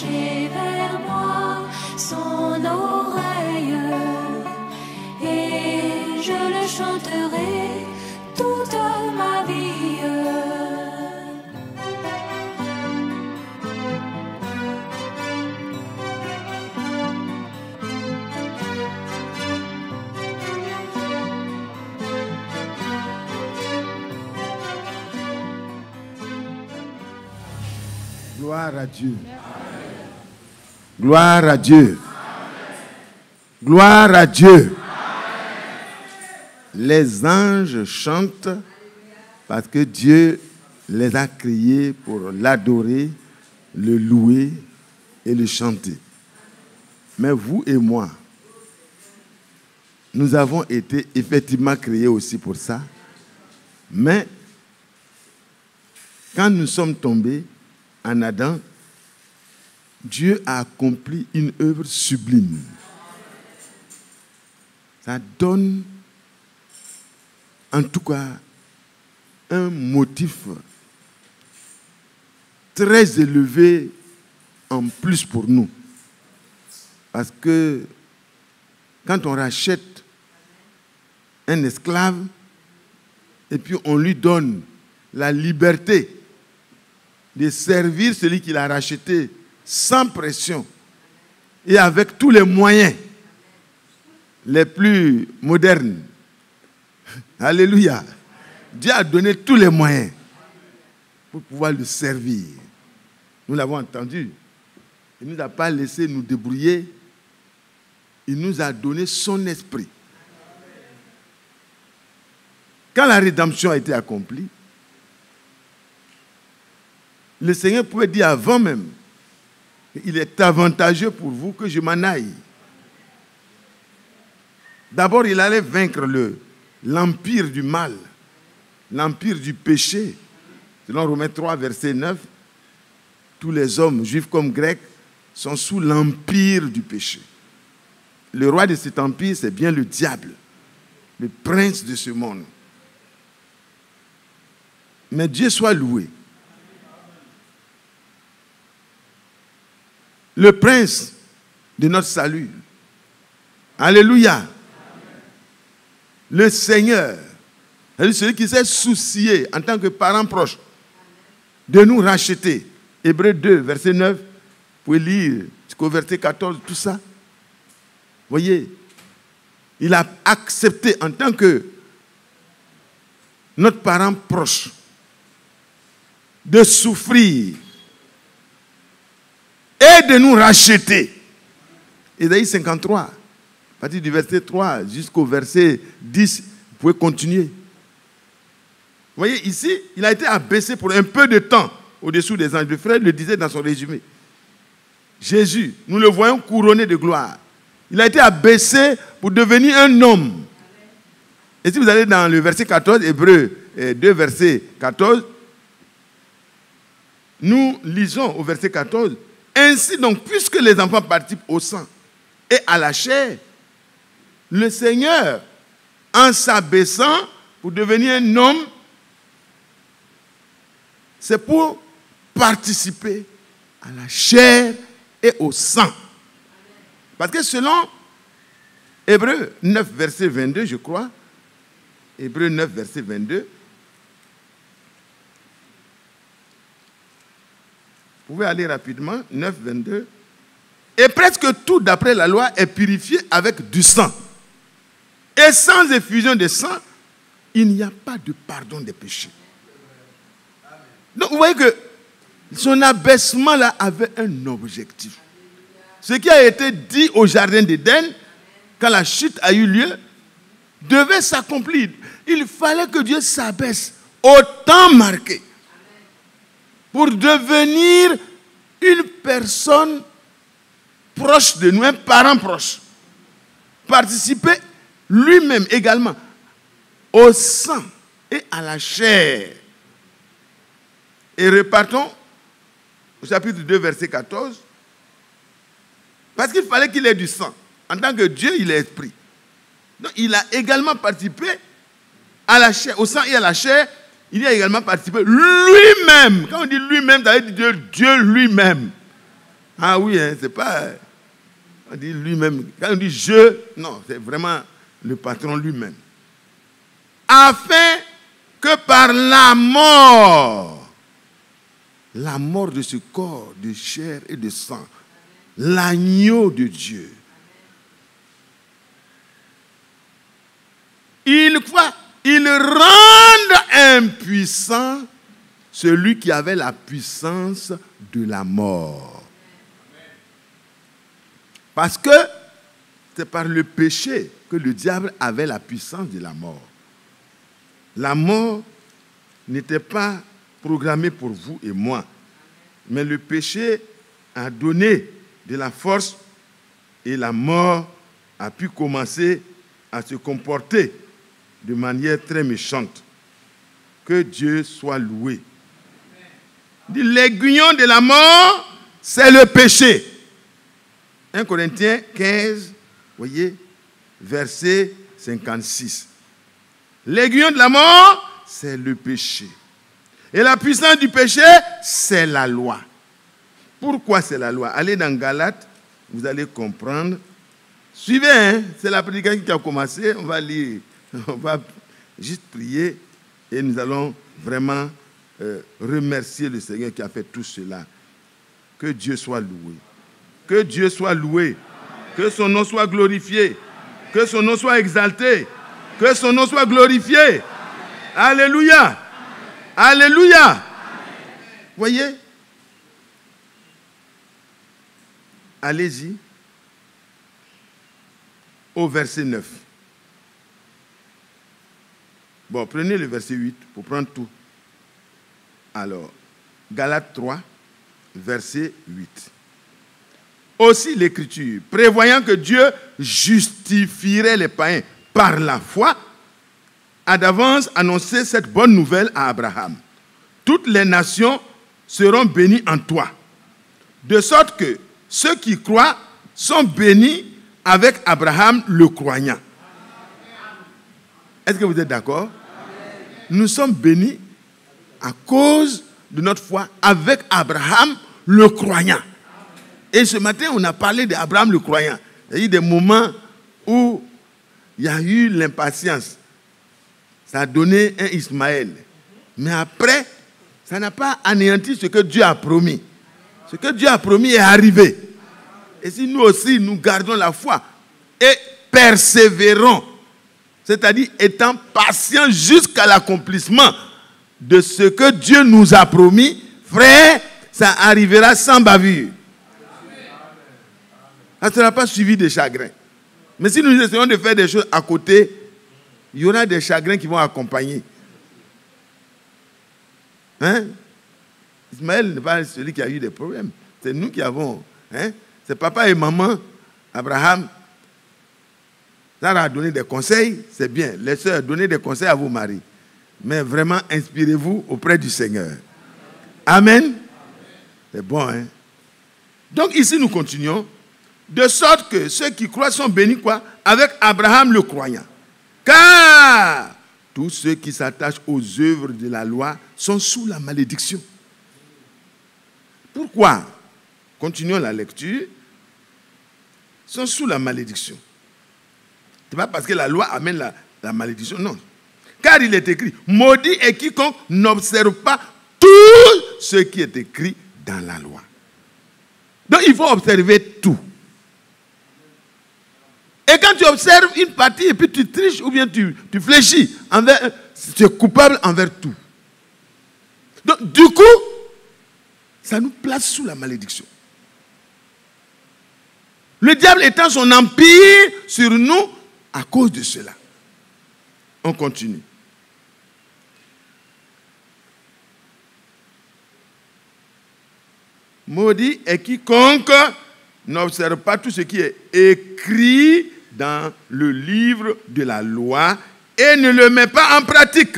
pencher vers moi son oreille, et je le chanterai toute ma vie. Gloire à Dieu. Amen. Gloire à Dieu. Amen. Gloire à Dieu. Amen. Les anges chantent parce que Dieu les a créés pour l'adorer, le louer et le chanter. Mais vous et moi, nous avons été effectivement créés aussi pour ça. Mais quand nous sommes tombés en Adam, Dieu a accompli une œuvre sublime. Ça donne, en tout cas, un motif très élevé en plus pour nous. Parce que quand on rachète un esclave et puis on lui donne la liberté de servir celui qui l'a racheté sans pression et avec tous les moyens les plus modernes. Alléluia. Dieu a donné tous les moyens pour pouvoir le servir. Nous l'avons entendu. Il ne nous a pas laissé nous débrouiller. Il nous a donné son esprit. Quand la rédemption a été accomplie, le Seigneur pouvait dire avant même, il est avantageux pour vous que je m'en aille. D'abord, il allait vaincre l'empire du mal, l'empire du péché. Selon Romains 3, verset 9, tous les hommes, juifs comme grecs, sont sous l'empire du péché. Le roi de cet empire, c'est bien le diable, le prince de ce monde. Mais Dieu soit loué. Le prince de notre salut. Alléluia. Amen. Le Seigneur, celui qui s'est soucié en tant que parent proche de nous racheter. Hébreux 2, verset 9, vous pouvez lire jusqu'au verset 14, tout ça. Vous voyez, il a accepté en tant que notre parent proche de souffrir et de nous racheter. Ésaïe 53, à partir du verset 3 jusqu'au verset 10, vous pouvez continuer. Vous voyez, ici, il a été abaissé pour un peu de temps au-dessous des anges. Le frère le disait dans son résumé. Jésus, nous le voyons couronné de gloire. Il a été abaissé pour devenir un homme. Et si vous allez dans le verset 14, Hébreux 2, verset 14, nous lisons au verset 14, ainsi donc, puisque les enfants participent au sang et à la chair, le Seigneur, en s'abaissant pour devenir un homme, c'est pour participer à la chair et au sang. Parce que selon Hébreux 9, verset 22, je crois, Hébreux 9, verset 22, vous pouvez aller rapidement, 9, 22. Et presque tout, d'après la loi, est purifié avec du sang. Et sans effusion de sang, il n'y a pas de pardon des péchés. Donc vous voyez que son abaissement là avait un objectif. Ce qui a été dit au jardin d'Éden, quand la chute a eu lieu, devait s'accomplir. Il fallait que Dieu s'abaisse au temps marqué pour devenir une personne proche de nous, un parent proche. Participer lui-même également au sang et à la chair. Et repartons au chapitre 2, verset 14. Parce qu'il fallait qu'il ait du sang. En tant que Dieu, il est esprit. Donc, il a également participé à la chair, au sang et à la chair. Il y a également participé lui-même. Quand on dit lui-même, ça veut dire Dieu lui-même. Ah oui, hein, c'est pas... On dit lui-même. Quand on dit je, non, c'est vraiment le patron lui-même. Afin que par la mort de ce corps de chair et de sang, l'agneau de Dieu, il rende impuissant celui qui avait la puissance de la mort. Parce que c'est par le péché que le diable avait la puissance de la mort. La mort n'était pas programmée pour vous et moi, mais le péché a donné de la force et la mort a pu commencer à se comporter de manière très méchante. Que Dieu soit loué. L'aiguillon de la mort, c'est le péché. 1 Corinthiens 15, voyez, verset 56. L'aiguillon de la mort, c'est le péché. Et la puissance du péché, c'est la loi. Pourquoi c'est la loi? Allez dans Galates, vous allez comprendre. Suivez, hein? C'est la prédication qui a commencé. On va lire, on va juste prier et nous allons vraiment remercier le Seigneur qui a fait tout cela. Que Dieu soit loué. Que Dieu soit loué. Que son nom soit glorifié. Que son nom soit exalté. Que son nom soit glorifié. Alléluia. Alléluia. Voyez? Allez-y. Au verset 9. Bon, prenez le verset 8 pour prendre tout. Alors, Galates 3, verset 8. Aussi l'Écriture, prévoyant que Dieu justifierait les païens par la foi, a d'avance annoncé cette bonne nouvelle à Abraham. Toutes les nations seront bénies en toi. De sorte que ceux qui croient sont bénis avec Abraham le croyant. Est-ce que vous êtes d'accord? Nous sommes bénis à cause de notre foi avec Abraham le croyant. Et ce matin, on a parlé d'Abraham le croyant. Il y a eu des moments où il y a eu l'impatience. Ça a donné un Ismaël. Mais après, ça n'a pas anéanti ce que Dieu a promis. Ce que Dieu a promis est arrivé. Et si nous aussi, nous gardons la foi et persévérons, c'est-à-dire étant patients jusqu'à l'accomplissement de ce que Dieu nous a promis, frère, ça arrivera sans bavure. Ça ne sera pas suivi de chagrin. Mais si nous essayons de faire des choses à côté, il y aura des chagrins qui vont accompagner. Hein? Ismaël n'est pas celui qui a eu des problèmes. C'est nous qui avons. Hein? C'est papa et maman, Abraham. Sarah a donné des conseils, c'est bien. Les sœurs, donnez des conseils à vos maris. Mais vraiment, inspirez-vous auprès du Seigneur. Amen. C'est bon, hein? Donc ici, nous continuons. De sorte que ceux qui croient sont bénis, quoi? Avec Abraham le croyant. Car tous ceux qui s'attachent aux œuvres de la loi sont sous la malédiction. Pourquoi? Continuons la lecture. Sont sous la malédiction. Ce n'est pas parce que la loi amène la malédiction, non. Car il est écrit, maudit est quiconque n'observe pas tout ce qui est écrit dans la loi. Donc il faut observer tout. Et quand tu observes une partie et puis tu triches ou bien tu fléchis, tu es coupable envers tout. Donc du coup, ça nous place sous la malédiction. Le diable étend son empire sur nous à cause de cela. On continue. Maudit est quiconque n'observe pas tout ce qui est écrit dans le livre de la loi et ne le met pas en pratique.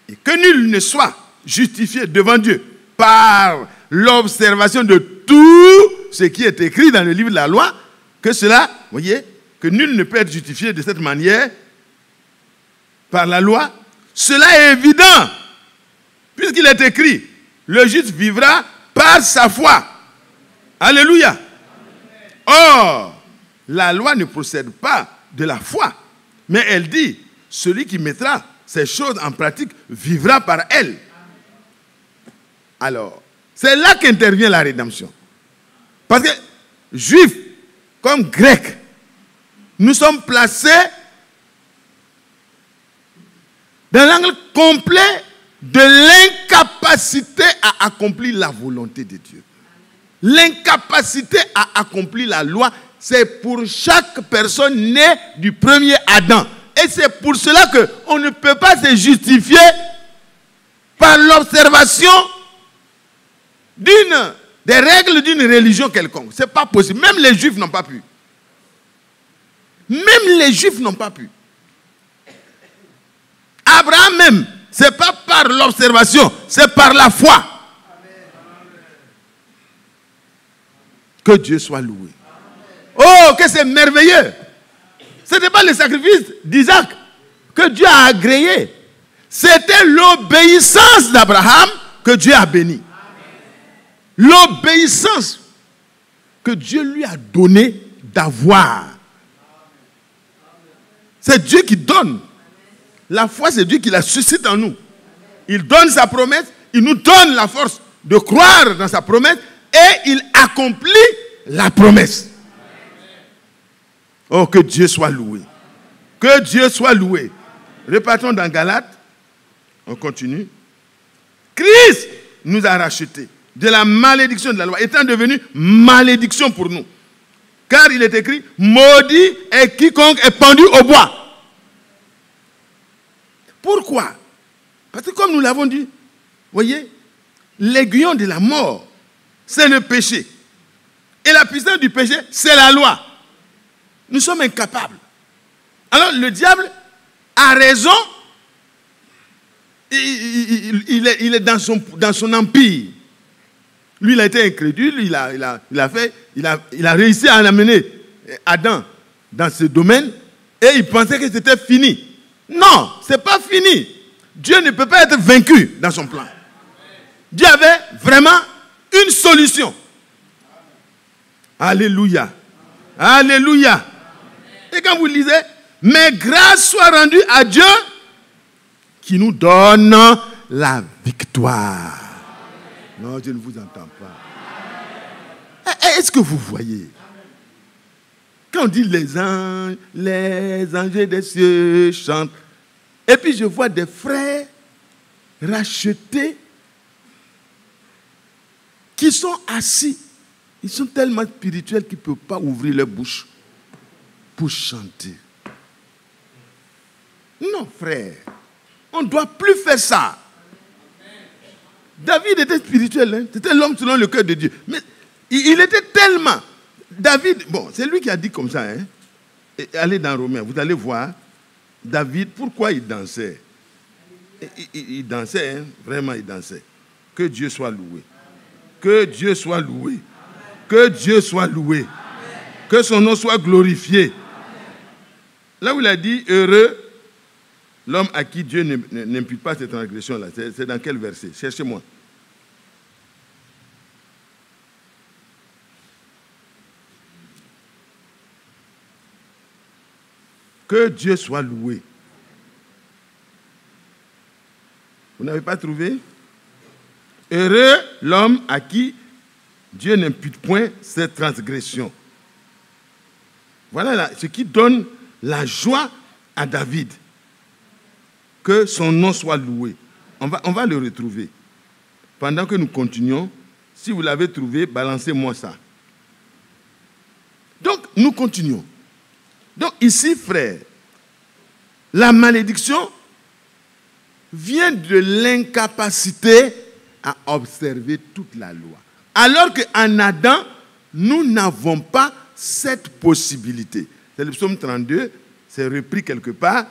Et que nul ne soit justifié devant Dieu par l'observation de tout ce qui est écrit dans le livre de la loi, que cela, voyez, que nul ne peut être justifié de cette manière par la loi. Cela est évident, puisqu'il est écrit, le juste vivra par sa foi. Alléluia. Or, la loi ne procède pas de la foi, mais elle dit, celui qui mettra ces choses en pratique vivra par elles. Alors, c'est là qu'intervient la rédemption. Parce que, juifs comme grecs, nous sommes placés dans l'angle complet de l'incapacité à accomplir la volonté de Dieu. L'incapacité à accomplir la loi, c'est pour chaque personne née du premier Adam. Et c'est pour cela qu'on ne peut pas se justifier par l'observation des règles d'une religion quelconque. Ce n'est pas possible. Même les Juifs n'ont pas pu. Même les Juifs n'ont pas pu. Abraham même, ce n'est pas par l'observation, c'est par la foi. Que Dieu soit loué. Oh, que c'est merveilleux. Ce n'était pas le sacrifice d'Isaac que Dieu a agréé. C'était l'obéissance d'Abraham que Dieu a béni. L'obéissance que Dieu lui a donné d'avoir. C'est Dieu qui donne. La foi, c'est Dieu qui la suscite en nous. Il donne sa promesse, il nous donne la force de croire dans sa promesse et il accomplit la promesse. Oh, que Dieu soit loué. Que Dieu soit loué. Repartons dans Galates. On continue. Christ nous a rachetés de la malédiction de la loi, étant devenu malédiction pour nous. Car il est écrit, maudit est quiconque est pendu au bois. Pourquoi? Parce que comme nous l'avons dit, voyez, l'aiguillon de la mort, c'est le péché. Et la puissance du péché, c'est la loi. Nous sommes incapables. Alors le diable a raison. Il est dans son empire. Lui, il a été incrédule. Il a réussi à amener Adam dans ce domaine. Et il pensait que c'était fini. Non, ce n'est pas fini. Dieu ne peut pas être vaincu dans son plan. Dieu avait vraiment une solution. Alléluia. Alléluia. Et quand vous lisez, mais grâce soit rendue à Dieu qui nous donne la victoire. Non, je ne vous entends pas. Est-ce que vous voyez? Quand on dit les anges des cieux chantent, et puis je vois des frères rachetés qui sont assis. Ils sont tellement spirituels qu'ils ne peuvent pas ouvrir leur bouche pour chanter. Non, frère. On ne doit plus faire ça. David était spirituel. Hein? C'était l'homme selon le cœur de Dieu. Mais il était tellement... David, bon, c'est lui qui a dit comme ça. Hein? Allez dans Romains, vous allez voir. David, pourquoi il dansait? Il dansait, hein? Vraiment il dansait. Que Dieu soit loué. Que Dieu soit loué. Que Dieu soit loué. Que son nom soit glorifié. Là où il a dit, heureux l'homme à qui Dieu n'impute pas cette transgression-là. C'est dans quel verset? Cherchez-moi. Que Dieu soit loué. Vous n'avez pas trouvé? Heureux l'homme à qui Dieu n'impute point cette transgression. Voilà ce qui donne la joie à David. Que son nom soit loué. On va le retrouver. Pendant que nous continuons, si vous l'avez trouvé, balancez-moi ça. Donc, nous continuons. Donc, ici, frère, la malédiction vient de l'incapacité à observer toute la loi. Alors qu'en Adam, nous n'avons pas cette possibilité. C'est le psaume 32, c'est repris quelque part,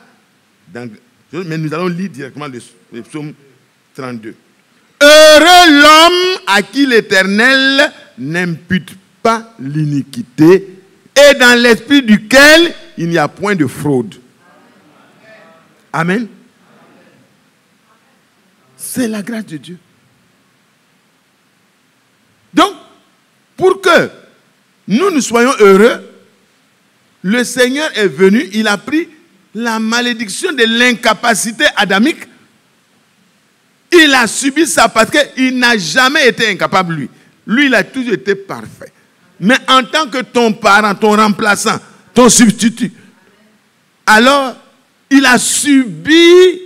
mais nous allons lire directement le psaume 32. Heureux l'homme à qui l'Éternel n'impute pas l'iniquité et dans l'esprit duquel il n'y a point de fraude. Amen. C'est la grâce de Dieu. Donc, pour que nous soyons heureux, le Seigneur est venu, il a pris la malédiction de l'incapacité adamique. Il a subi ça parce qu'il n'a jamais été incapable, lui. Lui, il a toujours été parfait. Mais en tant que ton parent, ton remplaçant, ton substitut, alors, il a subi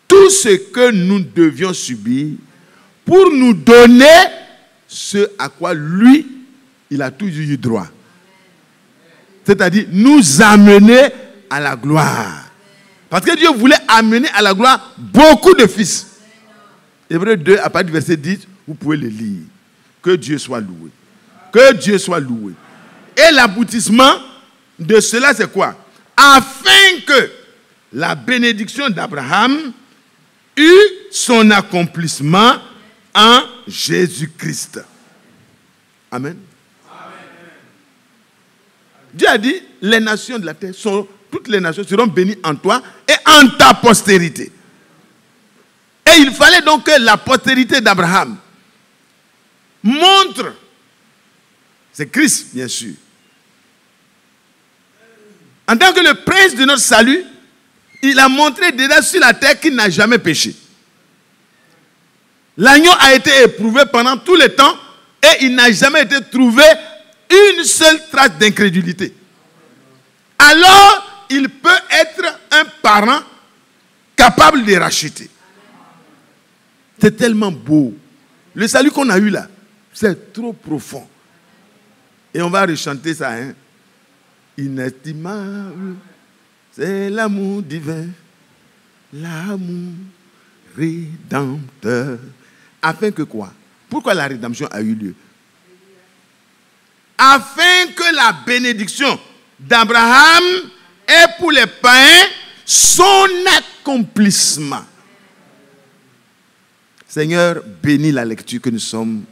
tout ce que nous devions subir pour nous donner ce à quoi lui, il a toujours eu droit. C'est-à-dire nous amener à la gloire. Parce que Dieu voulait amener à la gloire beaucoup de fils. Hébreux 2, à partir du verset 10, vous pouvez le lire. Que Dieu soit loué. Que Dieu soit loué. Et l'aboutissement de cela, c'est quoi? Afin que la bénédiction d'Abraham eut son accomplissement en Jésus-Christ. Amen. Dieu a dit, les nations de la terre, toutes les nations seront bénies en toi et en ta postérité. Et il fallait donc que la postérité d'Abraham montre, c'est Christ bien sûr, en tant que le prince de notre salut, il a montré déjà sur la terre qu'il n'a jamais péché. L'agneau a été éprouvé pendant tout le temps et il n'a jamais été trouvé une seule trace d'incrédulité. Alors, il peut être un parent capable de racheter. C'est tellement beau. Le salut qu'on a eu là, c'est trop profond. Et on va rechanter ça, hein. Inestimable, c'est l'amour divin, l'amour rédempteur. Afin que quoi? Pourquoi la rédemption a eu lieu? Afin que la bénédiction d'Abraham ait pour les païens son accomplissement. Seigneur, bénis la lecture que nous sommes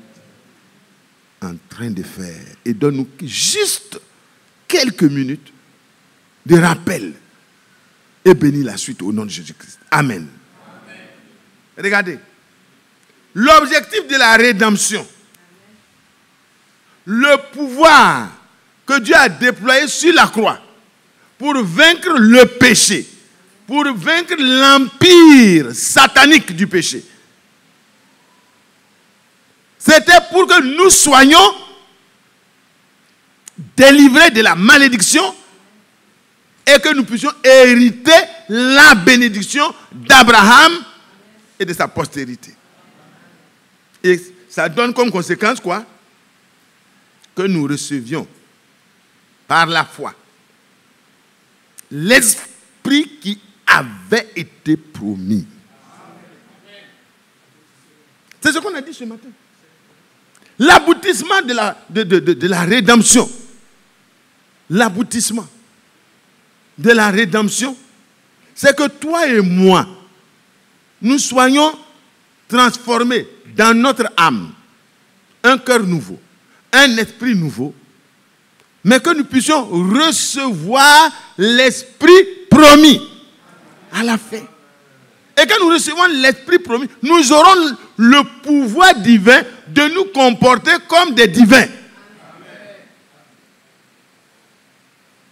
en train de faire et donne-nous juste quelques minutes de rappel et bénis la suite au nom de Jésus-Christ. Amen. Amen. Regardez, l'objectif de la rédemption, le pouvoir que Dieu a déployé sur la croix pour vaincre le péché, pour vaincre l'empire satanique du péché, c'était pour que nous soyons délivrés de la malédiction et que nous puissions hériter la bénédiction d'Abraham et de sa postérité. Et ça donne comme conséquence quoi? Que nous recevions par la foi l'esprit qui avait été promis. C'est ce qu'on a dit ce matin. L'aboutissement de la rédemption. L'aboutissement de la rédemption, c'est que toi et moi, nous soyons transformés dans notre âme, un cœur nouveau, un esprit nouveau, mais que nous puissions recevoir l'esprit promis à la fin. Et que nous recevons l'esprit promis, nous aurons le pouvoir divin de nous comporter comme des divins.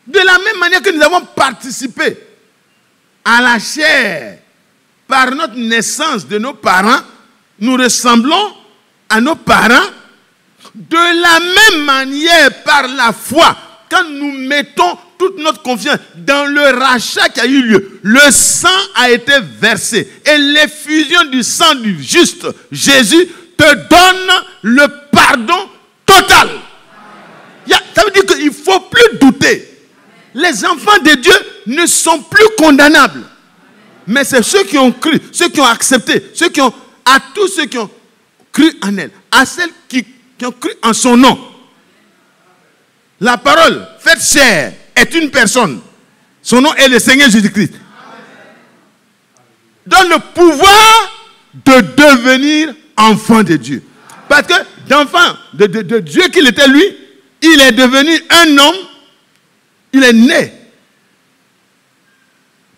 De la même manière que nous avons participé à la chair par notre naissance de nos parents, nous ressemblons à nos parents. De la même manière, par la foi, quand nous mettons toute notre confiance dans le rachat qui a eu lieu, le sang a été versé et l'effusion du sang du juste Jésus te donne le pardon total. Ça veut dire qu'il ne faut plus douter. Les enfants de Dieu ne sont plus condamnables. Mais c'est ceux qui ont cru, ceux qui ont accepté, à tous ceux qui ont cru en elle, à celles qui ont cru en son nom. La parole faite chair est une personne. Son nom est le Seigneur Jésus-Christ. Donne le pouvoir de devenir enfant de Dieu. Parce que d'enfant de Dieu qu'il était lui, il est devenu un homme. Il est né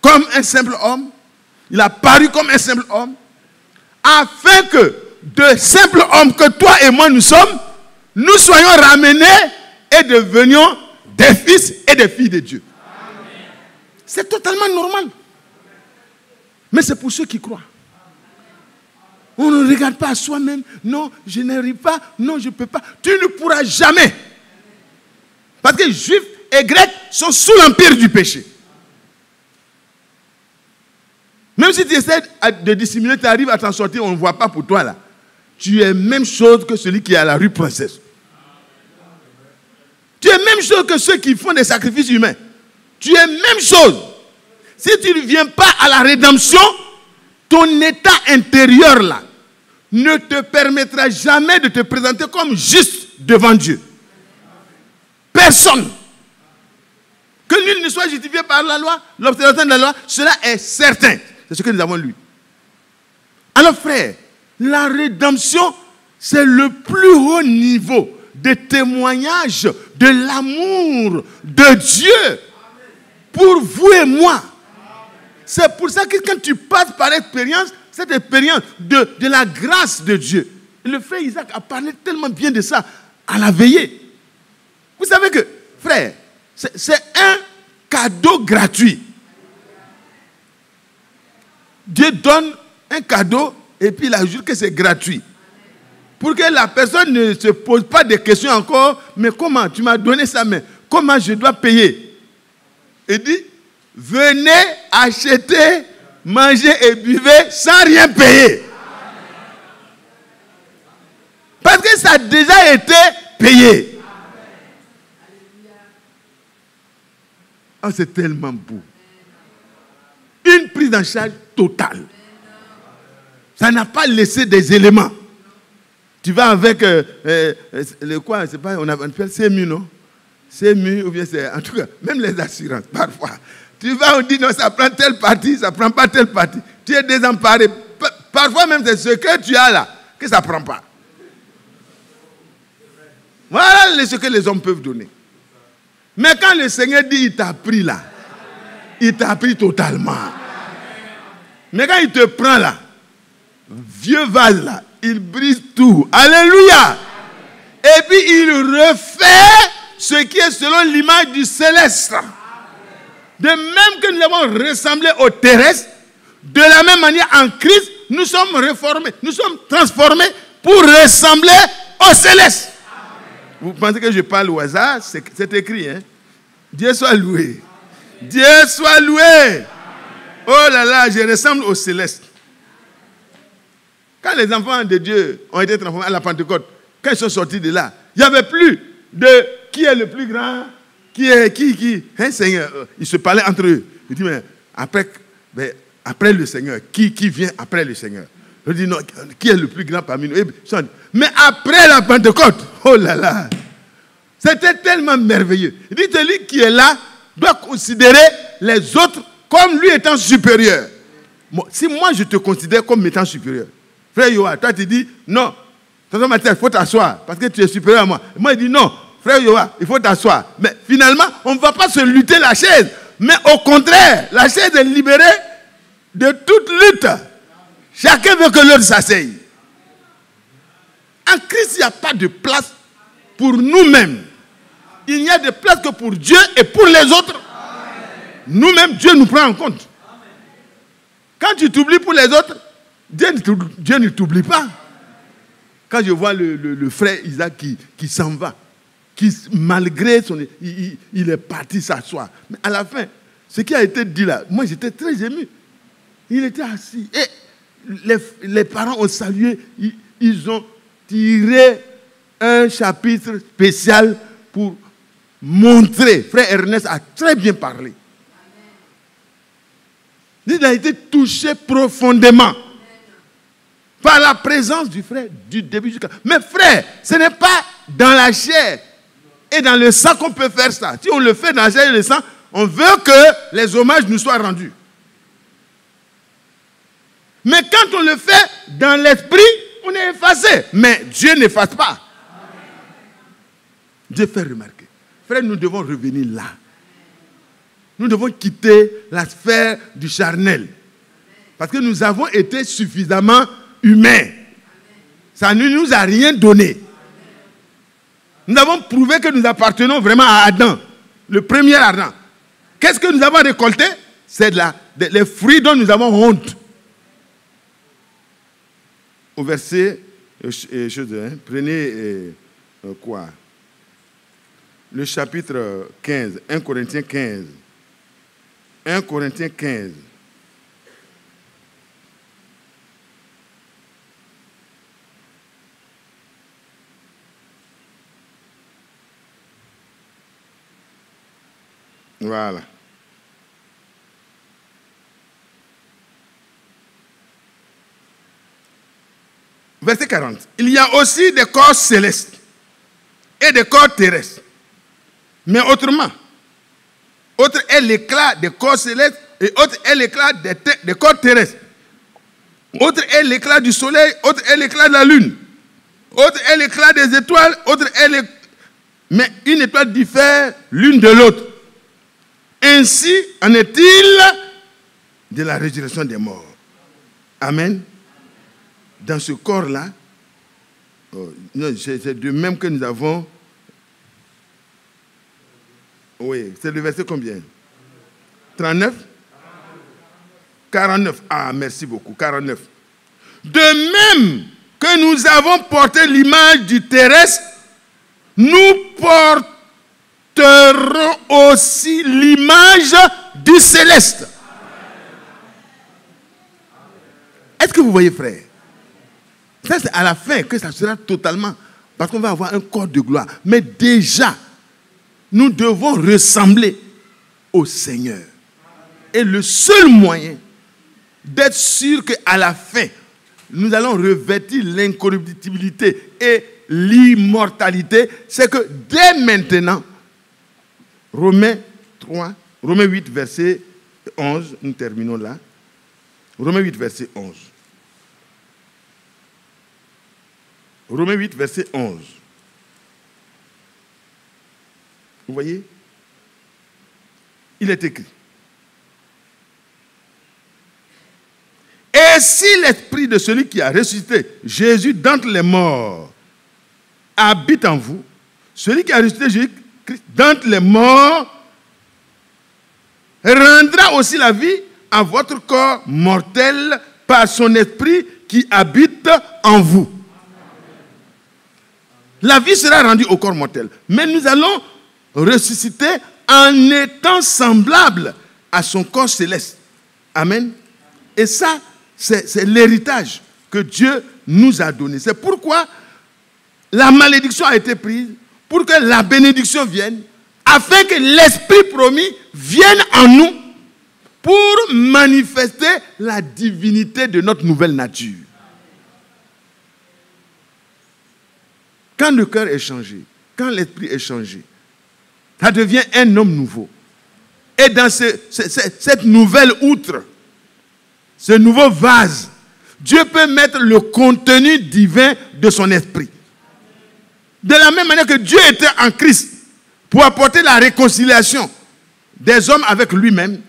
comme un simple homme. Il a paru comme un simple homme. Afin que de simples hommes que toi et moi nous sommes, nous soyons ramenés et devenions des fils et des filles de Dieu. C'est totalement normal. Mais c'est pour ceux qui croient. On ne regarde pas à soi-même. Non, je n'arrive pas. Non, je ne peux pas. Tu ne pourras jamais. Parce que Juifs et Grecs sont sous l'empire du péché. Même si tu essaies de dissimuler, tu arrives à t'en sortir, on ne voit pas pour toi là. Tu es même chose que celui qui est à la rue Princesse. Tu es même chose que ceux qui font des sacrifices humains. Tu es même chose. Si tu ne viens pas à la rédemption, ton état intérieur là ne te permettra jamais de te présenter comme juste devant Dieu. Personne. Que nul ne soit justifié par la loi, l'observation de la loi, cela est certain. C'est ce que nous avons lu. Alors frère, la rédemption, c'est le plus haut niveau de témoignage de l'amour de Dieu pour vous et moi. C'est pour ça que quand tu passes par l'expérience, cette expérience de la grâce de Dieu, le frère Isaac a parlé tellement bien de ça à la veillée. Vous savez que, frère, c'est un cadeau gratuit. Dieu donne un cadeau et puis il ajoute que c'est gratuit. Pour que la personne ne se pose pas de questions encore. Mais comment? Tu m'as donné ça, mais comment je dois payer? Il dit, venez acheter, manger et buvez sans rien payer. Parce que ça a déjà été payé. Oh, c'est tellement beau. Une prise en charge totale. Ça n'a pas laissé des éléments. Tu vas avec le quoi, c'est pas, on appelle CMU, non? CMU, ou bien c'est, en tout cas, même les assurances, parfois. Tu vas, on dit non, ça prend telle partie, ça prend pas telle partie. Tu es désemparé. Parfois même, c'est ce que tu as là, que ça prend pas. Voilà ce que les hommes peuvent donner. Mais quand le Seigneur dit, il t'a pris là, il t'a pris totalement. Mais quand il te prend là, vieux vase là, il brise tout. Alléluia. Et puis il refait ce qui est selon l'image du céleste. De même que nous avons ressemblé au terrestre, de la même manière en Christ, nous sommes réformés, nous sommes transformés pour ressembler au céleste. Vous pensez que je parle au hasard? C'est écrit, hein? Dieu soit loué. Dieu soit loué. Oh là là, je ressemble au céleste. Quand les enfants de Dieu ont été transformés à la Pentecôte, quand ils sont sortis de là, il n'y avait plus de qui est le plus grand, qui. Hein, Seigneur, ils se parlaient entre eux. Ils disent, mais après le Seigneur, qui vient après le Seigneur? Je dis, non, qui est le plus grand parmi nous? Mais après la Pentecôte, oh là là, c'était tellement merveilleux. Il dit, celui qui est là doit considérer les autres comme lui étant supérieur. Si moi je te considère comme étant supérieur, frère Yoa, toi tu dis, non, tonton Mathieu, il faut t'asseoir parce que tu es supérieur à moi. Moi je dis, non, frère Yoa, il faut t'asseoir. Mais finalement, on ne va pas se lutter la chaise. Mais au contraire, la chaise est libérée de toute lutte. Chacun veut que l'autre s'asseye. En Christ, il n'y a pas de place pour nous-mêmes. Il n'y a de place que pour Dieu et pour les autres. Nous-mêmes, Dieu nous prend en compte. Quand tu t'oublies pour les autres, Dieu ne t'oublie pas. Quand je vois le frère Isaac qui s'en va, qui malgré son... Il est parti s'asseoir. Mais à la fin, ce qui a été dit là, moi j'étais très ému. Il était assis. Et les parents ont salué. Ils ont tiré un chapitre spécial pour montrer. Frère Ernest a très bien parlé. Il a été touché profondément par la présence du frère du début jusqu'à... Mais frère, ce n'est pas dans la chair et dans le sang qu'on peut faire ça. Si on le fait dans la chair et le sang, on veut que les hommages nous soient rendus. Mais quand on le fait dans l'esprit, on est effacé. Mais Dieu n'efface pas. Dieu fait remarquer. Frère, nous devons revenir là. Nous devons quitter la sphère du charnel. Parce que nous avons été suffisamment humains. Ça ne nous a rien donné. Nous avons prouvé que nous appartenons vraiment à Adam, le premier Adam. Qu'est-ce que nous avons récolté? C'est les fruits dont nous avons honte. Au verset, prenez quoi? Le chapitre 15, 1 Corinthiens 15. 1 Corinthiens 15. Voilà. Verset 40. Il y a aussi des corps célestes et des corps terrestres. Mais autrement, autre est l'éclat des corps célestes et autre est l'éclat des corps terrestres. Autre est l'éclat du soleil, autre est l'éclat de la lune. Autre est l'éclat des étoiles, autre est l'éclat... Mais une étoile diffère l'une de l'autre. Ainsi en est-il de la résurrection des morts. Amen. Dans ce corps-là, c'est de même que nous avons... Oui, c'est le verset combien? 39? 49. Ah, merci beaucoup, 49. De même que nous avons porté l'image du terrestre, nous porterons aussi l'image du céleste. Est-ce que vous voyez, frère? Ça, c'est à la fin que ça sera totalement... Parce qu'on va avoir un corps de gloire. Mais déjà, nous devons ressembler au Seigneur. Et le seul moyen d'être sûr qu'à la fin, nous allons revêtir l'incorruptibilité et l'immortalité, c'est que dès maintenant, Romains 8, verset 11, nous terminons là. Romains 8, verset 11. Romains 8, verset 11. Vous voyez? Il est écrit. Et si l'esprit de celui qui a ressuscité Jésus d'entre les morts habite en vous, celui qui a ressuscité Jésus-Christ d'entre les morts rendra aussi la vie à votre corps mortel par son esprit qui habite en vous. La vie sera rendue au corps mortel. Mais nous allons ressusciter en étant semblables à son corps céleste. Amen. Et ça, c'est l'héritage que Dieu nous a donné. C'est pourquoi la malédiction a été prise, pour que la bénédiction vienne, afin que l'Esprit promis vienne en nous pour manifester la divinité de notre nouvelle nature. Quand le cœur est changé, quand l'esprit est changé, ça devient un homme nouveau. Et dans cette nouvelle outre, ce nouveau vase, Dieu peut mettre le contenu divin de son esprit. De la même manière que Dieu était en Christ pour apporter la réconciliation des hommes avec lui-même,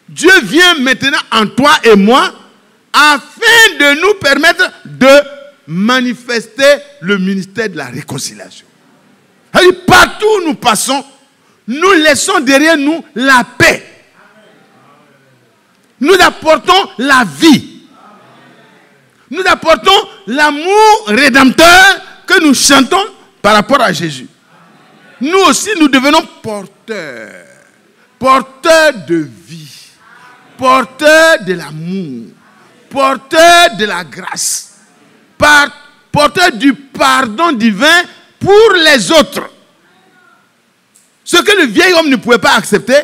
Dieu vient maintenant en toi et moi afin de nous permettre de manifester le ministère de la réconciliation. C'est-à-dire, partout où nous passons, nous laissons derrière nous la paix. Nous apportons la vie. Nous apportons l'amour rédempteur que nous chantons par rapport à Jésus. Nous aussi, nous devenons porteurs. Porteurs de vie. Porteurs de l'amour. Porteurs de la grâce. Porteurs du pardon divin pour les autres. Ce que le vieil homme ne pouvait pas accepter,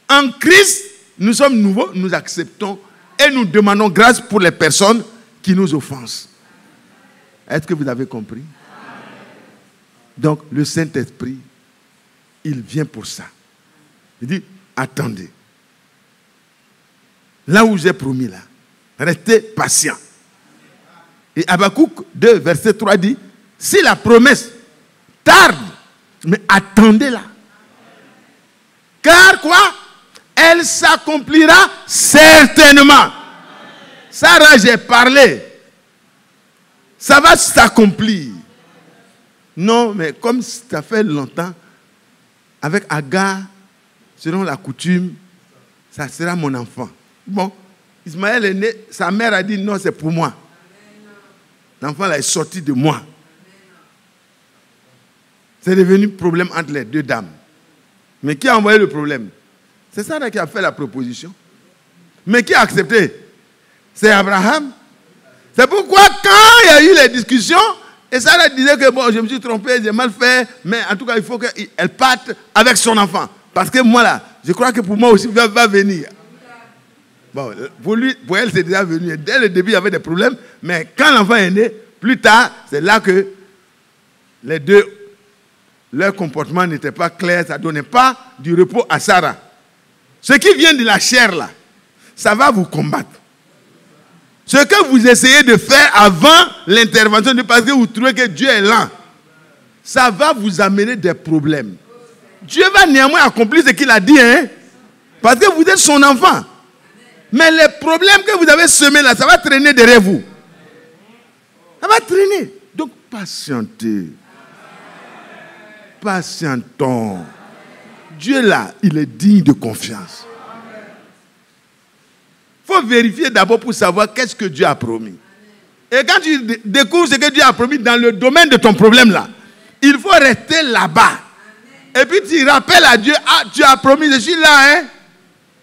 en Christ, nous sommes nouveaux, nous acceptons et nous demandons grâce pour les personnes qui nous offensent. Est-ce que vous avez compris? Donc, le Saint-Esprit, il vient pour ça. Il dit, attendez. Là où j'ai promis, là, restez patient. Et Habakkuk 2, verset 3 dit, si la promesse tarde, mais attendez-la. Car quoi? Elle s'accomplira certainement. Sarah, j'ai parlé. Ça va s'accomplir. Non, mais comme ça fait longtemps, avec Agar, selon la coutume, ça sera mon enfant. Bon, Ismaël est né, sa mère a dit non, c'est pour moi. L'enfant là est sorti de moi. C'est devenu problème entre les deux dames. Mais qui a envoyé le problème? C'est Sarah qui a fait la proposition. Mais qui a accepté? C'est Abraham. C'est pourquoi quand il y a eu les discussions, et Sarah disait que bon, je me suis trompé, j'ai mal fait, mais en tout cas, il faut qu'elle parte avec son enfant. Parce que moi là, je crois que pour moi aussi, va venir. Bon, pour elle, c'est déjà venu. Dès le début, il y avait des problèmes, mais quand l'enfant est né, plus tard, c'est là que les deux, leur comportement n'était pas clair, ça ne donnait pas du repos à Sarah. Ce qui vient de la chair là, ça va vous combattre. Ce que vous essayez de faire avant l'intervention de parce que vous trouvez que Dieu est lent, ça va vous amener des problèmes. Dieu va néanmoins accomplir ce qu'il a dit, hein, parce que vous êtes son enfant. Mais les problèmes que vous avez semés là, ça va traîner derrière vous. Ça va traîner. Donc patientez. Patientons. Dieu là, il est digne de confiance. Il faut vérifier d'abord pour savoir qu'est-ce que Dieu a promis. Et quand tu découvres ce que Dieu a promis dans le domaine de ton problème là, il faut rester là-bas. Et puis tu rappelles à Dieu, ah, tu as promis, je suis là, hein.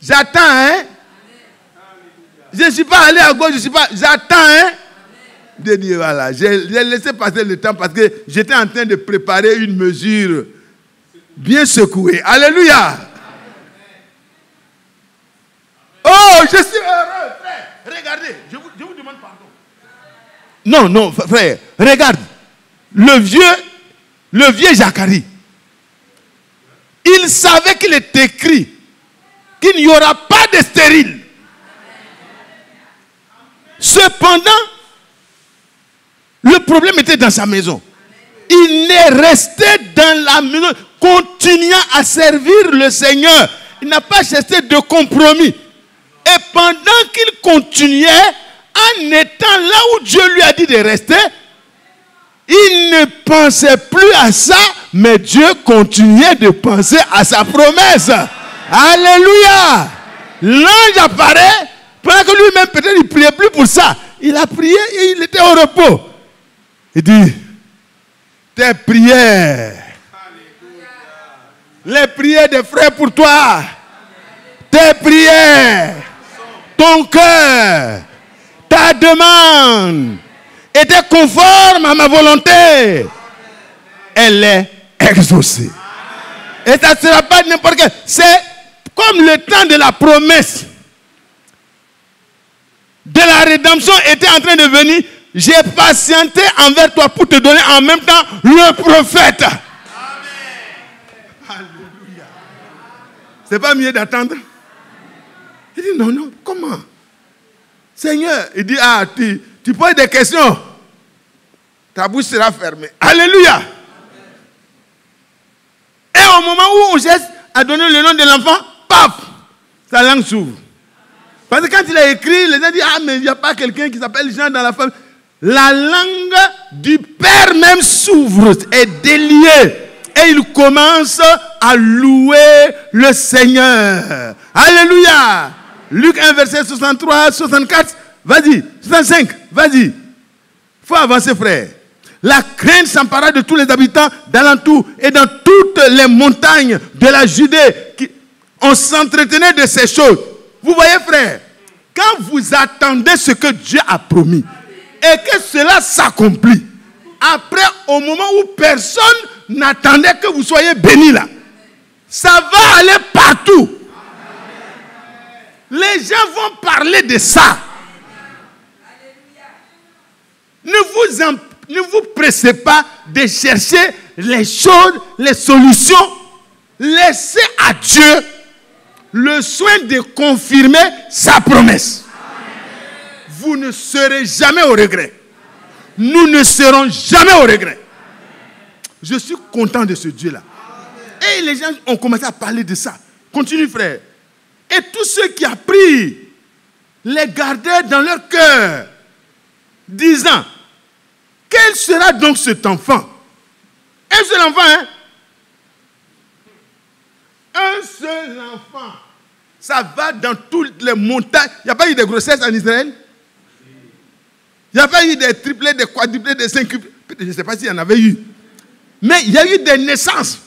J'attends, hein. Je ne suis pas allé à gauche, je ne suis pas, j'attends, hein. Dieu dit, voilà, j'ai laissé passer le temps parce que j'étais en train de préparer une mesure bien secouée. Alléluia. Oh, je suis heureux, frère. Regardez, je vous demande pardon. Non, frère, regarde. Le vieux Zacharie, il savait qu'il est écrit qu'il n'y aura pas de stérile. Cependant, le problème était dans sa maison. Il est resté dans la maison, continuant à servir le Seigneur. Il n'a pas cherché de compromis. Et pendant qu'il continuait, en étant là où Dieu lui a dit de rester, il ne pensait plus à ça, mais Dieu continuait de penser à sa promesse. Alléluia. L'ange apparaît, pendant que lui-même peut-être il ne priait plus pour ça. Il a prié et il était au repos. Il dit, tes prières, les prières des frères pour toi, tes prières, ton cœur, ta demande était conforme à ma volonté. Elle est exaucée. Et ça ne sera pas n'importe quel. C'est comme le temps de la promesse de la rédemption était en train de venir. J'ai patienté envers toi pour te donner en même temps le prophète. Amen. Alléluia. C'est pas mieux d'attendre? Il dit non, comment? Seigneur, il dit, ah, tu poses des questions. Ta bouche sera fermée. Alléluia. Amen. Et au moment où on cherche à donner le nom de l'enfant, paf, sa langue s'ouvre. Parce que quand il a écrit, les gens disent, ah, mais il n'y a pas quelqu'un qui s'appelle Jean dans la famille. La langue du Père même s'ouvre, est déliée. Et il commence à louer le Seigneur. Alléluia. Luc 1, verset 63, 64. Vas-y. 65. Vas-y. Il faut avancer, frère. La crainte s'empara de tous les habitants d'alentour et dans toutes les montagnes de la Judée. On s'entretenait de ces choses. Vous voyez, frère, quand vous attendez ce que Dieu a promis, et que cela s'accomplit. Après, au moment où personne n'attendait que vous soyez bénis là, ça va aller partout. Les gens vont parler de ça. Ne vous pressez pas de chercher les choses, les solutions. Laissez à Dieu le soin de confirmer sa promesse. Vous ne serez jamais au regret. Nous ne serons jamais au regret. Je suis content de ce Dieu-là. Et les gens ont commencé à parler de ça. Continue, frère. Et tous ceux qui ont pris les gardaient dans leur cœur, disant, quel sera donc cet enfant? seul enfant, hein? Un seul enfant. Ça va dans toutes les montagnes. Il n'y a pas eu de grossesse en Israël? Il n'y a pas eu des triplés, des quadruplés, des cinquuplés. Je ne sais pas s'il y en avait eu. Mais il y a eu des naissances.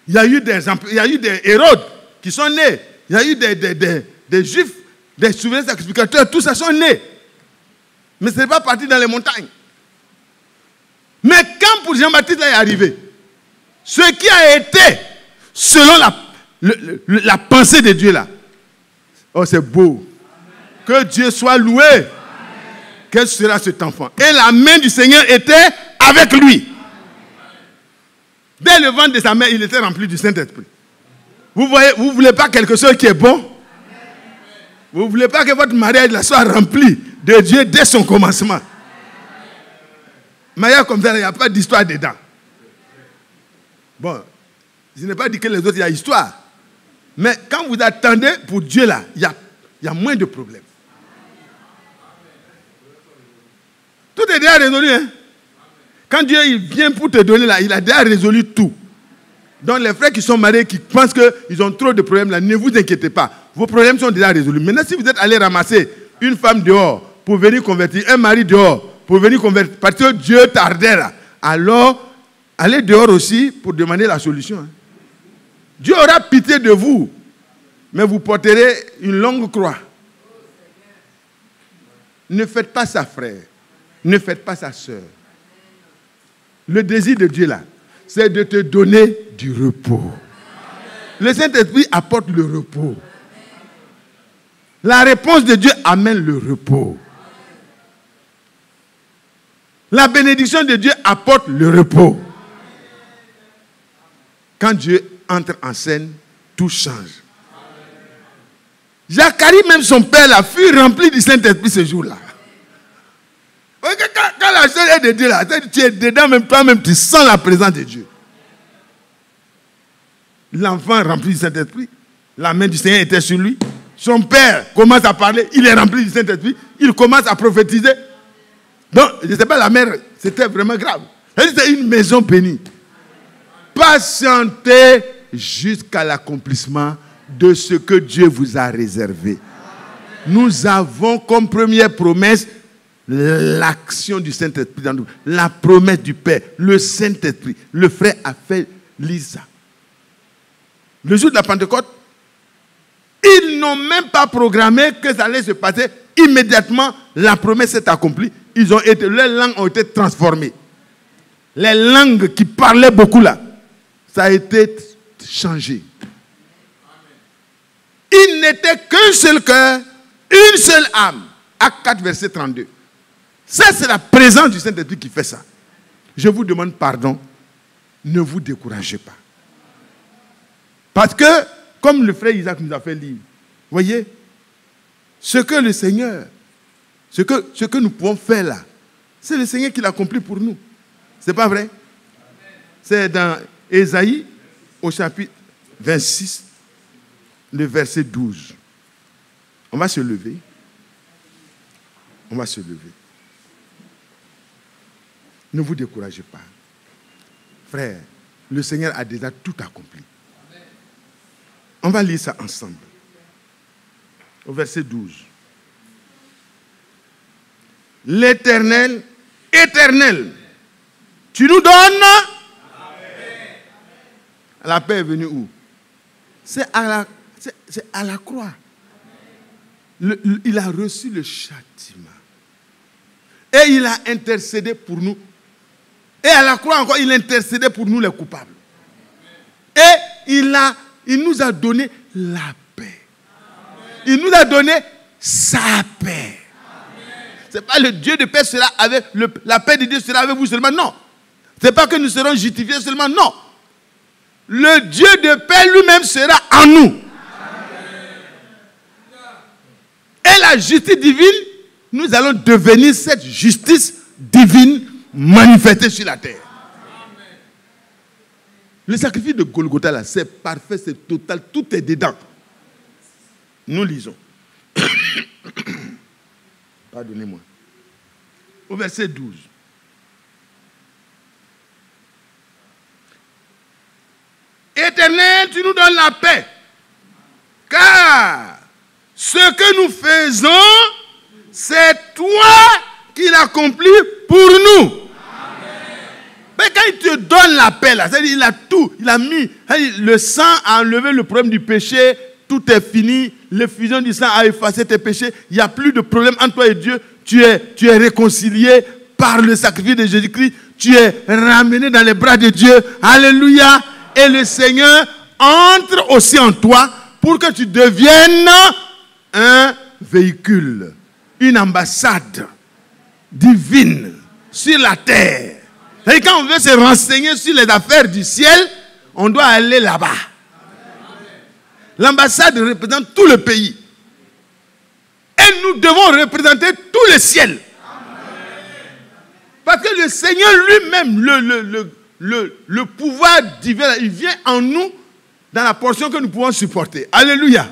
Il y a eu des Hérodes qui sont nés. Il y a eu des Juifs, des souverains sacrificateurs. Tous ça sont nés. Mais ce n'est pas parti dans les montagnes. Mais quand pour Jean-Baptiste est arrivé, ce qui a été selon la pensée de Dieu là, oh c'est beau. Que Dieu soit loué. Amen. Quel sera cet enfant? Et la main du Seigneur était avec lui. Dès le ventre de sa mère, il était rempli du Saint-Esprit. Vous voyez, vous ne voulez pas quelque chose qui est bon? Vous ne voulez pas que votre mariage soit rempli de Dieu dès son commencement? Mariage comme ça, il n'y a pas d'histoire dedans. Bon, je n'ai pas dit que les autres, il y a histoire. Mais quand vous attendez pour Dieu là, il y a moins de problèmes. Tout est déjà résolu. Hein? Quand Dieu il vient pour te donner là, il a déjà résolu tout. Donc les frères qui sont mariés, qui pensent qu'ils ont trop de problèmes là, ne vous inquiétez pas. Vos problèmes sont déjà résolus. Maintenant, si vous êtes allé ramasser une femme dehors pour venir convertir, un mari dehors pour venir convertir, parce que Dieu tardait là, alors allez dehors aussi pour demander la solution. Hein. Dieu aura pitié de vous, mais vous porterez une longue croix. Ne faites pas ça, frère. Ne faites pas ça, sœur. Le désir de Dieu là, c'est de te donner du repos. Le Saint-Esprit apporte le repos. La réponse de Dieu amène le repos. La bénédiction de Dieu apporte le repos. Quand Dieu entre en scène, tout change. Zacharie, même son père, là, fut rempli du Saint-Esprit ce jour-là. Quand la chose est de Dieu, là, tu es dedans, même toi-même, tu sens la présence de Dieu. L'enfant rempli du Saint-Esprit, la main du Seigneur était sur lui. Son père commence à parler, il est rempli du Saint-Esprit, il commence à prophétiser. Donc, je ne sais pas, la mère, c'était vraiment grave. C'est une maison bénie. Patientez jusqu'à l'accomplissement de ce que Dieu vous a réservé. Nous avons comme première promesse l'action du Saint-Esprit dans nous, la promesse du Père, le Saint-Esprit. Le frère a fait Lisa. Le jour de la Pentecôte, ils n'ont même pas programmé que ça allait se passer. Immédiatement, la promesse s'est accomplie. Leurs langues ont été transformées. Les langues qui parlaient beaucoup là, ça a été changé. Il n'était qu'un seul cœur, une seule âme. Acte 4, verset 32. Ça, c'est la présence du Saint-Esprit qui fait ça. Je vous demande pardon. Ne vous découragez pas. Parce que, comme le frère Isaac nous a fait lire, voyez, ce que le Seigneur, ce que nous pouvons faire là, c'est le Seigneur qui l'accomplit pour nous. C'est pas vrai? C'est dans Ésaïe, au chapitre 26, le verset 12. On va se lever. On va se lever. Ne vous découragez pas. Frère, le Seigneur a déjà tout accompli. On va lire ça ensemble. Au verset 12. L'Éternel, éternel, tu nous donnes. La paix est venue où? C'est à la croix. Il a reçu le châtiment. Et il a intercédé pour nous. Et à la croix encore, il intercédait pour nous les coupables. Et il nous a donné la paix. Il nous a donné sa paix. Ce n'est pas le Dieu de paix sera avec, la paix de Dieu sera avec vous seulement, non. Ce n'est pas que nous serons justifiés seulement, non. Le Dieu de paix lui-même sera en nous. Et la justice divine, nous allons devenir cette justice divine manifestée sur la terre. Le sacrifice de Golgotha, là, c'est parfait, c'est total, tout est dedans. Nous lisons. Pardonnez-moi. Au verset 12. Éternel, tu nous donnes la paix. Car ce que nous faisons, c'est toi qui l'accomplis pour nous. Amen. Mais quand il te donne la paix, là, c'est-à-dire il a tout, il a mis, le sang a enlevé le problème du péché, tout est fini, l'effusion du sang a effacé tes péchés, il n'y a plus de problème entre toi et Dieu, tu es réconcilié par le sacrifice de Jésus-Christ, tu es ramené dans les bras de Dieu, alléluia, et le Seigneur entre aussi en toi pour que tu deviennes un véhicule, une ambassade divine sur la terre. Et quand on veut se renseigner sur les affaires du ciel, on doit aller là-bas. L'ambassade représente tout le pays. Et nous devons représenter tout le ciel. Parce que le Seigneur lui-même, le pouvoir divin, il vient en nous dans la portion que nous pouvons supporter. Alléluia. Amen.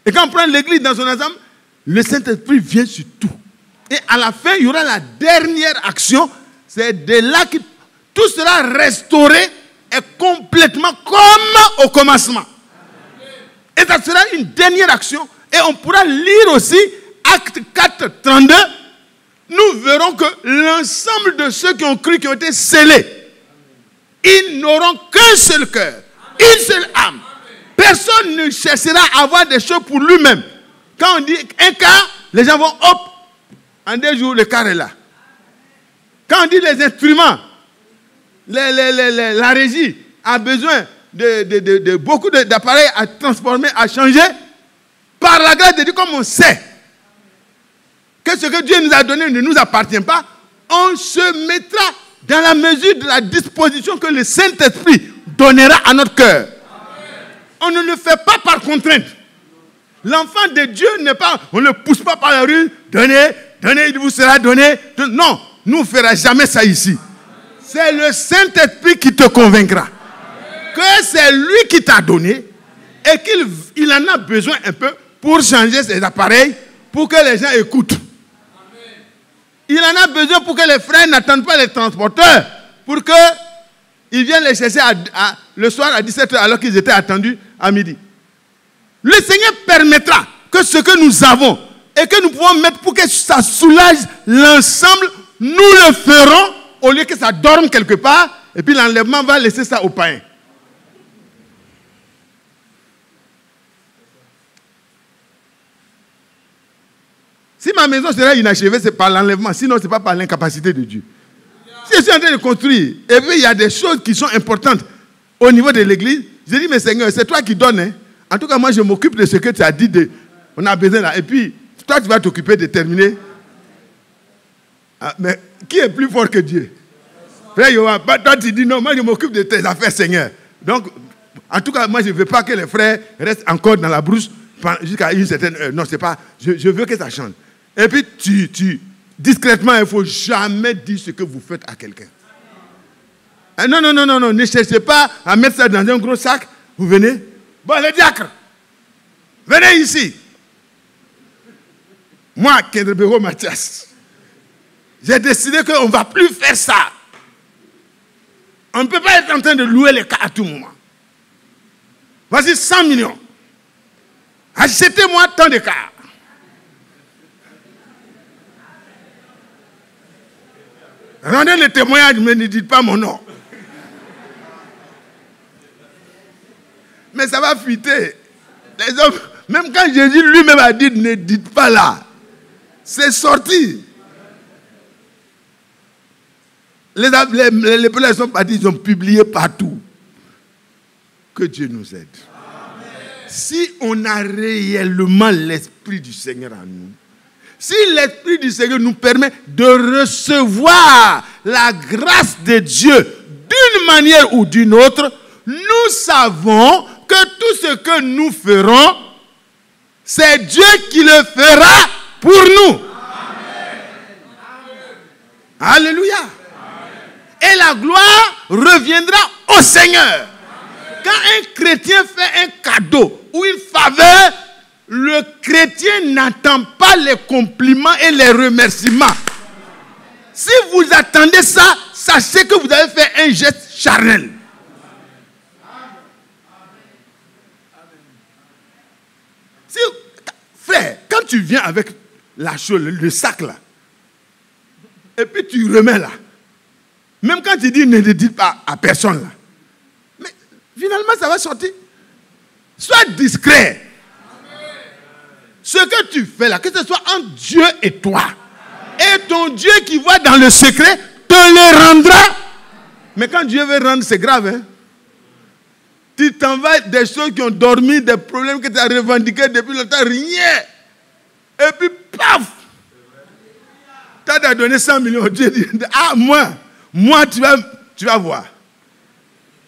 Et quand on prend l'église dans son ensemble, le Saint-Esprit vient sur tout. Et à la fin, il y aura la dernière action. C'est de là que tout sera restauré et complètement comme au commencement. Amen. Et ça sera une dernière action. Et on pourra lire aussi Acte 4, 32. Nous verrons que l'ensemble de ceux qui ont cru, qui ont été scellés, ils n'auront qu'un seul cœur, une seule âme. Personne ne cherchera à avoir des choses pour lui-même. Quand on dit un quart, les gens vont hop, en 2 jours, le quart est là. Quand on dit les instruments, la régie a besoin de beaucoup d'appareils à transformer, à changer, par la grâce de Dieu, comme on sait que ce que Dieu nous a donné ne nous appartient pas, on se mettra dans la mesure de la disposition que le Saint-Esprit donnera à notre cœur. On ne le fait pas par contrainte. L'enfant de Dieu n'est pas, on ne le pousse pas par la rue, donnez, il vous sera donné. Non, nous ne ferons jamais ça ici. C'est le Saint-Esprit qui te convaincra que c'est lui qui t'a donné et qu'il en a besoin un peu pour changer ses appareils, pour que les gens écoutent. Il en a besoin pour que les frères n'attendent pas les transporteurs, pour qu'ils viennent les chercher le soir à 17h alors qu'ils étaient attendus à midi. Le Seigneur permettra que ce que nous avons et que nous pouvons mettre pour que ça soulage l'ensemble, nous le ferons au lieu que ça dorme quelque part et puis l'enlèvement va laisser ça aux païens. Si ma maison sera inachevée, c'est par l'enlèvement. Sinon, ce n'est pas par l'incapacité de Dieu. Si je suis en train de construire, et puis il y a des choses qui sont importantes au niveau de l'église, je dis, mais Seigneur, c'est toi qui donnes. Hein? En tout cas, moi, je m'occupe de ce que tu as dit. On a besoin là. Et puis, toi, tu vas t'occuper de terminer. Ah, mais qui est plus fort que Dieu? Frère Yohan, toi, tu dis, non, moi, je m'occupe de tes affaires, Seigneur. Donc, en tout cas, moi, je ne veux pas que les frères restent encore dans la brousse jusqu'à une certaine heure. Non, c'est pas. Je veux que ça change. Et puis, discrètement, il ne faut jamais dire ce que vous faites à quelqu'un. Non, ne cherchez pas à mettre ça dans un gros sac. Vous venez. Bon, les diacres, venez ici. Moi, Kendrebero Mathias, j'ai décidé qu'on ne va plus faire ça. On ne peut pas être en train de louer les cas à tout moment. Voici 100 millions. Achetez-moi tant de cas. Rendez le témoignage, mais ne dites pas mon nom. Mais ça va fuiter. Les hommes, même quand Jésus lui-même a dit, ne dites pas là. C'est sorti. Les pèlerins sont partis, ils ont publié partout. Que Dieu nous aide. Amen. Si on a réellement l'Esprit du Seigneur en nous, si l'Esprit du Seigneur nous permet de recevoir la grâce de Dieu d'une manière ou d'une autre, nous savons que tout ce que nous ferons, c'est Dieu qui le fera pour nous. Amen. Alléluia. Amen. Et la gloire reviendra au Seigneur. Amen. Quand un chrétien fait un cadeau ou une faveur, le chrétien n'attend pas les compliments et les remerciements. Si vous attendez ça, sachez que vous avez fait un geste charnel. tu viens avec la chose, le sac là, et puis tu remets là, même quand tu dis ne le dis pas à personne là, mais finalement ça va sortir. Sois discret. Ce que tu fais là, que ce soit entre Dieu et toi, et ton Dieu qui voit dans le secret te le rendra. Mais quand Dieu veut rendre, c'est grave. Hein? Tu t'en vas des choses qui ont dormi, des problèmes que tu as revendiqués depuis longtemps, rien. Et puis, paf! Tu as donné 100 millions. Dieu dit, ah, moi, tu vas voir.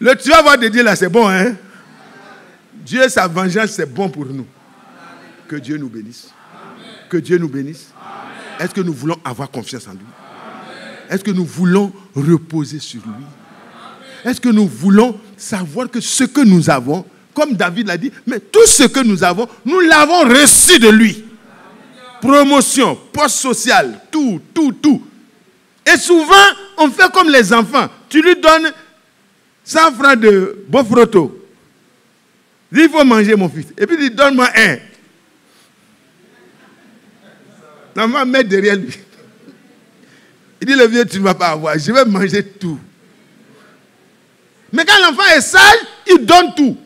Tu vas voir de Dieu là, c'est bon. Hein? Dieu, sa vengeance, c'est bon pour nous. Que Dieu nous bénisse. Que Dieu nous bénisse. Est-ce que nous voulons avoir confiance en lui? Est-ce que nous voulons reposer sur lui? Est-ce que nous voulons savoir que ce que nous avons, comme David l'a dit, mais tout ce que nous avons, nous l'avons reçu de lui. Promotion, poste social, tout. Et souvent, on fait comme les enfants. Tu lui donnes 100 francs de bofroto. Il faut manger, mon fils. Et puis, il dit, donne-moi un. La maman met derrière lui. Il dit, le vieux, tu ne vas pas avoir. Je vais manger tout. Mais quand l'enfant est sage, il donne tout.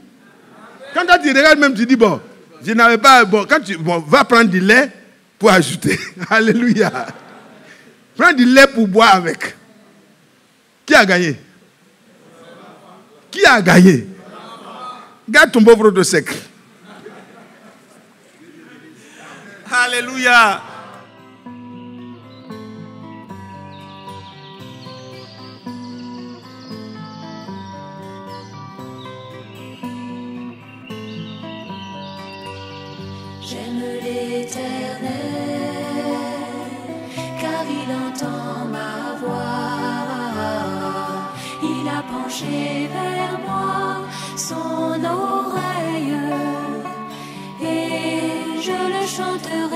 Quand toi, tu regardes même, tu dis, bon, je n'avais pas... Bon, quand tu va prendre du lait pour ajouter. Alléluia. Prends du lait pour boire avec. Qui a gagné? Qui a gagné? Garde ton pauvre de sec. Alléluia. J'aime l'Éternel, car il entend ma voix. Il a penché vers moi son oreille, et je le chanterai.